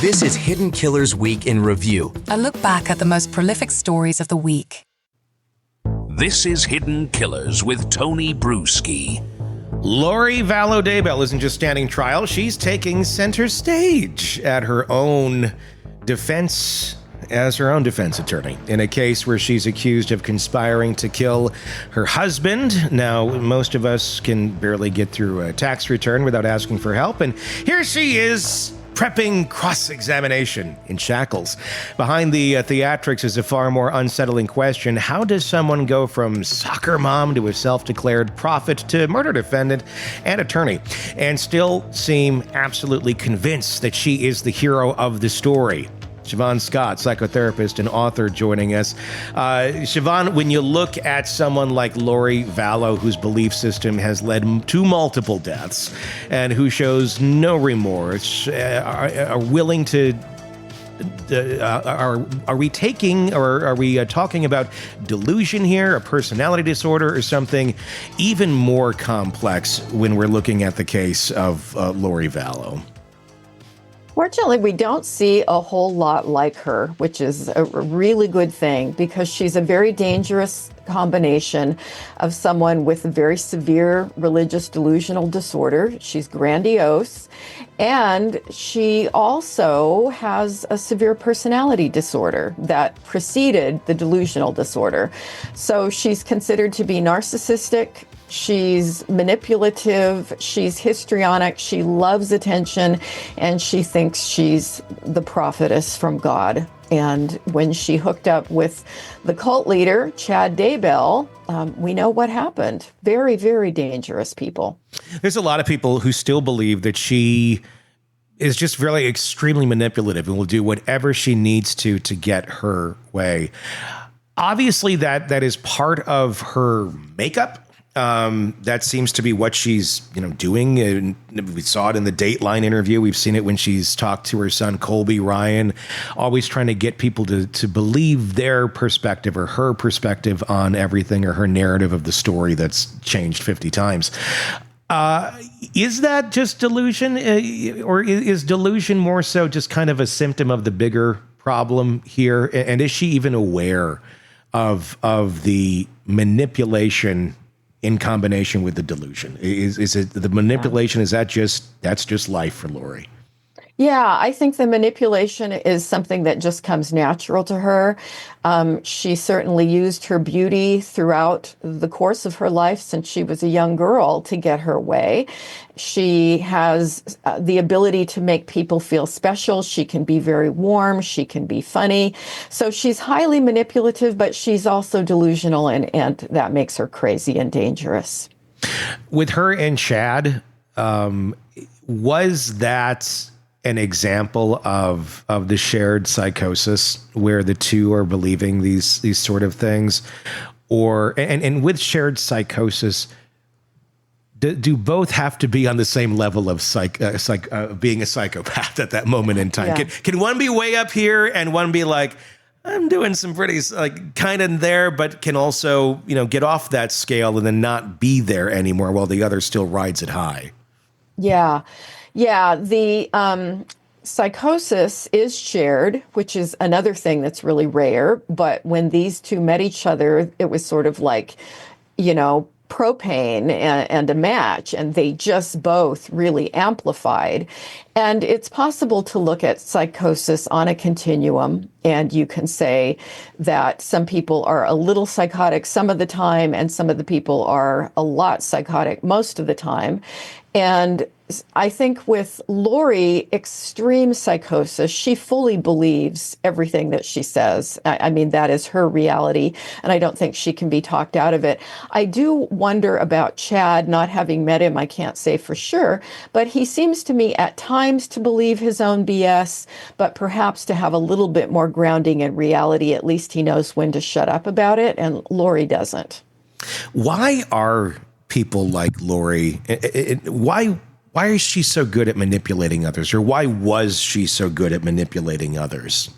This is Hidden Killers Week in Review. A look back at the most prolific stories of the week. This is Hidden Killers with Tony Brueski. Lori Vallow Daybell isn't just standing trial, she's taking center stage at her own defense as her own defense attorney in a case where she's accused of conspiring to kill her husband. Now, most of us can barely get through a tax return without asking for help, and here she is prepping cross-examination in shackles. Behind the theatrics is a far more unsettling question. How does someone go from soccer mom to a self-declared prophet to murder defendant and attorney and still seem absolutely convinced that she is the hero of the story? Siobhan Scott, psychotherapist and author, joining us. Siobhan, when you look at someone like Lori Vallow, whose belief system has led to multiple deaths and who shows no remorse, are willing to... Are we taking, or are we talking about delusion here, a personality disorder, or something even more complex when we're looking at the case of Lori Vallow? Fortunately, we don't see a whole lot like her, which is a really good thing because she's a very dangerous combination of someone with a very severe religious delusional disorder. She's grandiose, and she also has a severe personality disorder that preceded the delusional disorder. So she's considered to be narcissistic. She's manipulative, she's histrionic, she loves attention, and she thinks she's the prophetess from God. And when she hooked up with the cult leader, Chad Daybell, we know what happened. Very, very dangerous people. There's a lot of people who still believe that she is just really extremely manipulative and will do whatever she needs to get her way. Obviously, that is part of her makeup. That seems to be what she's, doing. And we saw it in the Dateline interview. We've seen it when she's talked to her son, Colby Ryan, always trying to get people to believe their perspective or her perspective on everything, or her narrative of the story that's changed 50 times. Is that just delusion, or is delusion more so just kind of a symptom of the bigger problem here? And is she even aware of the manipulation in combination with the delusion? Is it the manipulation? Is that's just life for Lori? Yeah, I think the manipulation is something that just comes natural to her. She certainly used her beauty throughout the course of her life since she was a young girl to get her way. She has the ability to make people feel special. She can be very warm. She can be funny. So she's highly manipulative, but she's also delusional, and that makes her crazy and dangerous. With her and Chad, was that an example of the shared psychosis where the two are believing these sort of things? Or and with shared psychosis, do both have to be on the same level of being a psychopath at that moment in time? Yeah. Can one be way up here and one be like, I'm doing some pretty kind of there, but can also get off that scale and then not be there anymore while the other still rides it high? Yeah. The psychosis is shared, which is another thing that's really rare. But when these two met each other, it was sort of like, propane and a match, and they just both really amplified. And it's possible to look at psychosis on a continuum, and you can say that some people are a little psychotic some of the time, and some of the people are a lot psychotic most of the time. And I think with Lori, extreme psychosis, she fully believes everything that she says. I mean, that is her reality, and I don't think she can be talked out of it. I do wonder about Chad. Not having met him, I can't say for sure, but he seems to me at times to believe his own BS, but perhaps to have a little bit more grounding in reality. At least he knows when to shut up about it, and Lori doesn't. Why are people like Lori, why is she so good at manipulating others? Or why was she so good at manipulating others?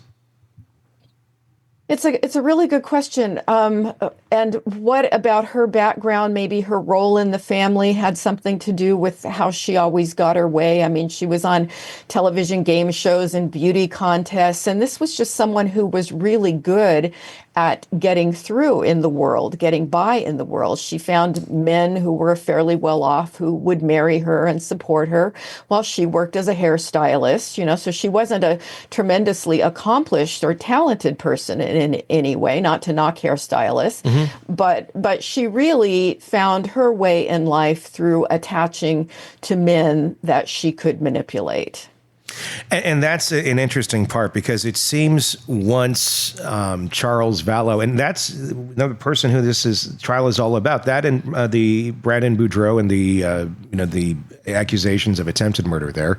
It's a really good question. And what about her background? Maybe her role in the family had something to do with how she always got her way. I mean, she was on television game shows and beauty contests, and this was just someone who was really good at getting through in the world, getting by in the world. She found men who were fairly well off who would marry her and support her while she worked as a hairstylist, so she wasn't a tremendously accomplished or talented person in any way, not to knock hairstylists, but she really found her way in life through attaching to men that she could manipulate. And that's an interesting part, because it seems once Charles Vallow, and that's another person who trial is all about, that and the Brandon Boudreaux and the accusations of attempted murder there.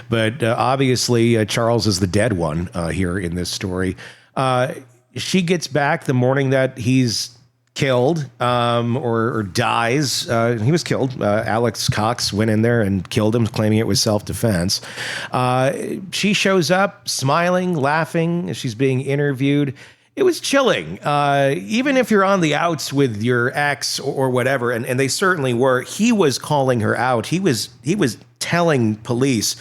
But obviously, Charles is the dead one here in this story. She gets back the morning that he's killed or dies. He was killed. Alex Cox went in there and killed him, claiming it was self-defense. She shows up smiling, laughing as she's being interviewed. It was chilling. Even if you're on the outs with your ex or whatever, and they certainly were, he was calling her out. He was telling police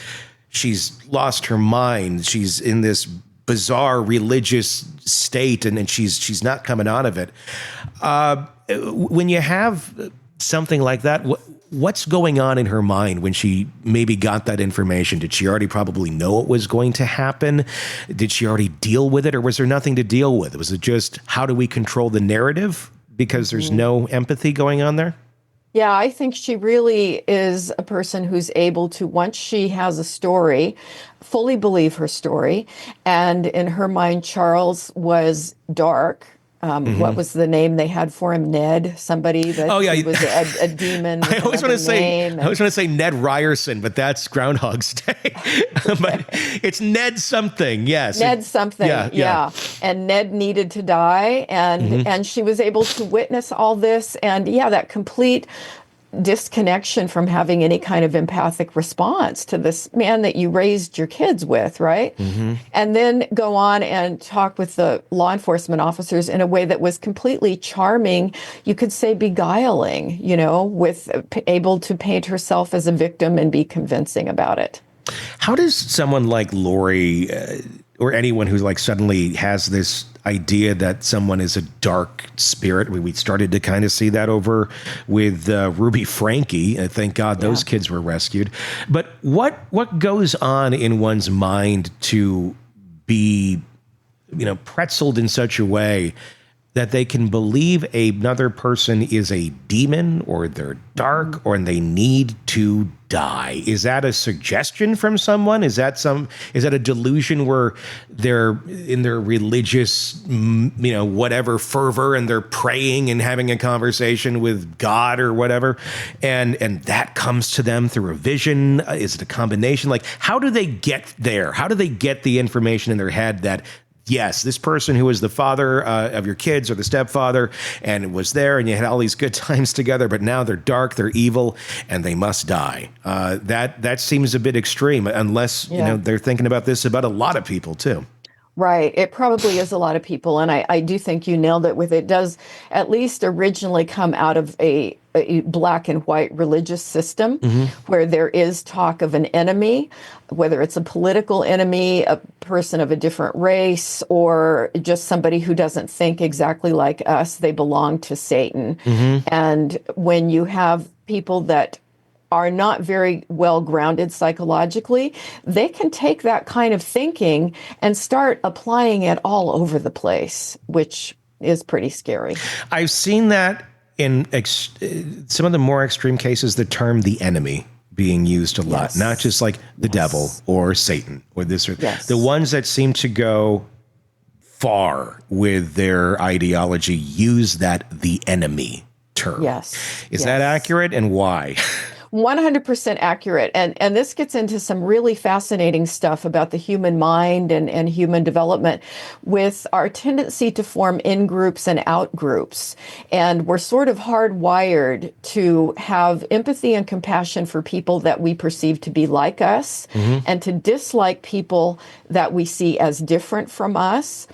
she's lost her mind. She's in this bizarre religious state, and she's not coming out of it. When you have something like that, what's going on in her mind when she maybe got that information? Did she already probably know it was going to happen? Did she already deal with it, or was there nothing to deal with? Was it just, how do we control the narrative because there's no empathy going on there? Yeah, I think she really is a person who's able to, once she has a story, fully believe her story. And in her mind, Charles was dark. What was the name they had for him? Ned, somebody that he was a demon. I always want to say Ned Ryerson, but that's Groundhog's Day. But it's Ned something, yes. Ned something, yeah. And Ned needed to die, and she was able to witness all this, and that complete disconnection from having any kind of empathic response to this man that you raised your kids with, right? And then go on and talk with the law enforcement officers in a way that was completely charming, you could say beguiling, with able to paint herself as a victim and be convincing about it. How does someone like Lori or anyone who suddenly has this idea that someone is a dark spirit? We started to kind of see that over with Ruby Frankie. Thank God those kids were rescued. But what goes on in one's mind to be, pretzeled in such a way that they can believe another person is a demon or they're dark or they need to die? Is that a suggestion from someone? Is that a delusion where they're in their religious, whatever fervor, and they're praying and having a conversation with God or whatever, and that comes to them through a vision? Is it a combination? How do they get there? How do they get the information in their head that, yes, this person who was the father of your kids or the stepfather and was there and you had all these good times together, but now they're dark, they're evil, and they must die? That seems a bit extreme, unless they're thinking about this about a lot of people too. Right. It probably is a lot of people. And I do think you nailed it with it does at least originally come out of a black and white religious system where there is talk of an enemy, whether it's a political enemy, a person of a different race, or just somebody who doesn't think exactly like us. They belong to Satan. And when you have people that are not very well grounded psychologically, they can take that kind of thinking and start applying it all over the place, which is pretty scary. I've seen that in some of the more extreme cases, the term the enemy being used a lot, not just like the devil or Satan or this or the ones that seem to go far with their ideology use that the enemy term. Is that accurate, and why? 100% accurate. And this gets into some really fascinating stuff about the human mind and human development with our tendency to form in-groups and out-groups. And we're sort of hardwired to have empathy and compassion for people that we perceive to be like us and to dislike people that we see as different from us.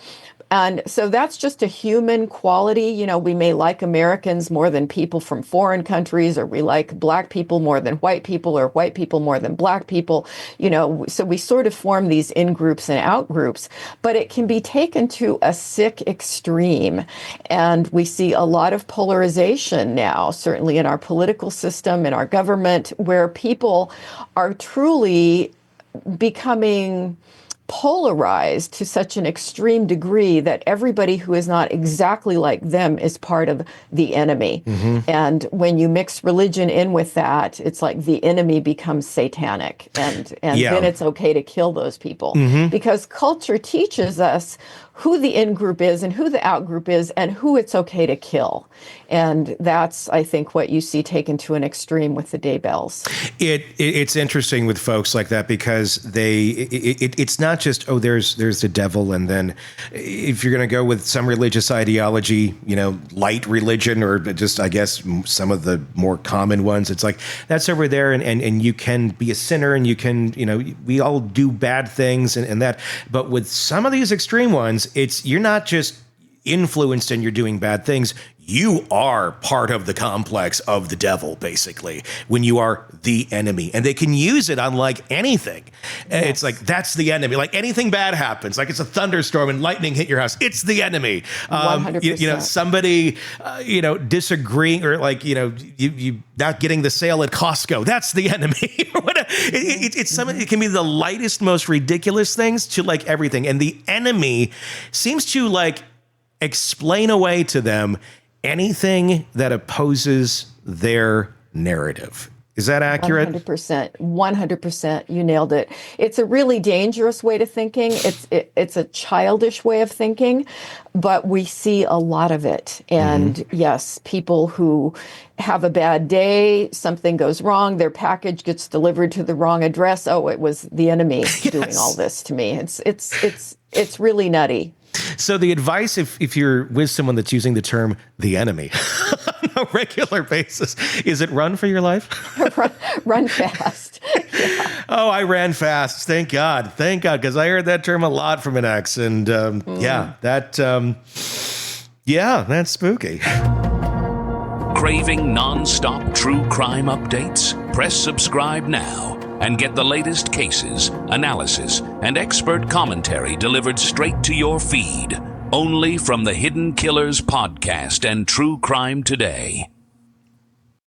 And so that's just a human quality. You know, we may like Americans more than people from foreign countries, or we like black people more than white people, or white people more than black people. You know, so we sort of form these in-groups and out-groups, but it can be taken to a sick extreme. And we see a lot of polarization now, certainly in our political system, in our government, where people are truly becoming polarized to such an extreme degree that everybody who is not exactly like them is part of the enemy. And when you mix religion in with that, it's like the enemy becomes satanic, and then it's okay to kill those people, because culture teaches us who the in-group is and who the out-group is and who it's okay to kill. And that's, I think, what you see taken to an extreme with the Daybells. It's interesting with folks like that, because it's not just, oh, there's the devil, and then if you're going to go with some religious ideology, you know, light religion, or just, I guess, some of the more common ones, it's like, that's over there, and you can be a sinner, and you can, you know, we all do bad things and that. But with some of these extreme ones, you're not just influenced and you're doing bad things. You are part of the complex of the devil, basically, when you are the enemy. And they can use it on like anything. Yes. It's like, that's the enemy. Like anything bad happens, like it's a thunderstorm and lightning hit your house, it's the enemy. 100%. You know, somebody, disagreeing, or like, you not getting the sale at Costco, that's the enemy. It can be the lightest, most ridiculous things to like everything. And the enemy seems to like explain away to them anything that opposes their narrative. Is that accurate? 100%. 100%. You nailed it. It's a really dangerous way to thinking. It's a childish way of thinking, but we see a lot of it. And yes, people who have a bad day, something goes wrong, their package gets delivered to the wrong address. Oh, it was the enemy doing all this to me. It's really nutty. So the advice, if you're with someone that's using the term the enemy on a regular basis, is it run for your life? Run fast. Yeah. Oh, I ran fast. Thank God. Thank God. Because I heard that term a lot from an ex. And that's spooky. Craving non-stop true crime updates? Press subscribe now and get the latest cases, analysis, and expert commentary delivered straight to your feed. Only from the Hidden Killers podcast and True Crime Today.